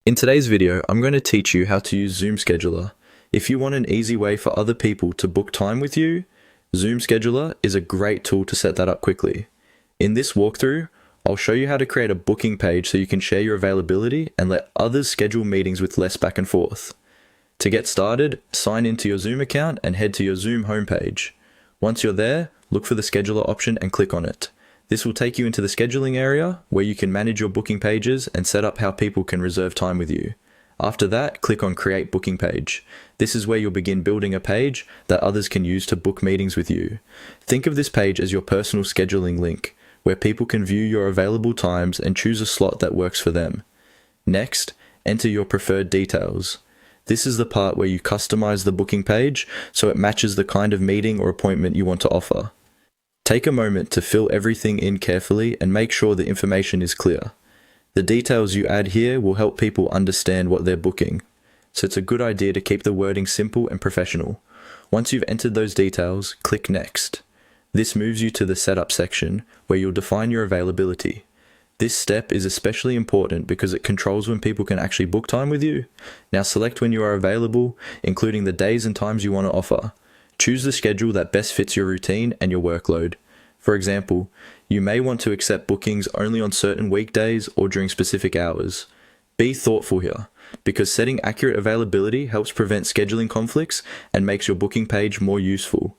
In today's video, I'm going to teach you how to use Zoom Scheduler. If you want an easy way for other people to book time with you, Zoom Scheduler is a great tool to set that up quickly. In this walkthrough, I'll show you how to create a booking page so you can share your availability and let others schedule meetings with less back and forth. To get started, sign into your Zoom account and head to your Zoom homepage. Once you're there, look for the Scheduler option and click on it. This will take you into the scheduling area where you can manage your booking pages and set up how people can reserve time with you. After that, click on Create Booking Page. This is where you'll begin building a page that others can use to book meetings with you. Think of this page as your personal scheduling link, where people can view your available times and choose a slot that works for them. Next, enter your preferred details. This is the part where you customize the booking page so it matches the kind of meeting or appointment you want to offer. Take a moment to fill everything in carefully and make sure the information is clear. The details you add here will help people understand what they're booking, so it's a good idea to keep the wording simple and professional. Once you've entered those details, click Next. This moves you to the Setup section, where you'll define your availability. This step is especially important because it controls when people can actually book time with you. Now select when you are available, including the days and times you want to offer. Choose the schedule that best fits your routine and your workload. For example, you may want to accept bookings only on certain weekdays or during specific hours. Be thoughtful here, because setting accurate availability helps prevent scheduling conflicts and makes your booking page more useful.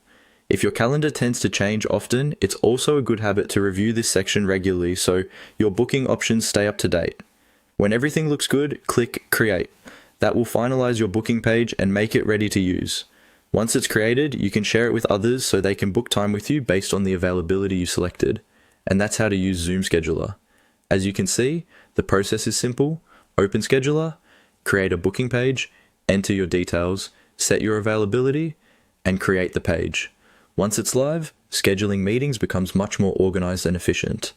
If your calendar tends to change often, it's also a good habit to review this section regularly so your booking options stay up to date. When everything looks good, click Create. That will finalize your booking page and make it ready to use. Once it's created, you can share it with others so they can book time with you based on the availability you selected. And that's how to use Zoom Scheduler. As you can see, the process is simple. Open Scheduler, create a booking page, enter your details, set your availability, and create the page. Once it's live, scheduling meetings becomes much more organized and efficient.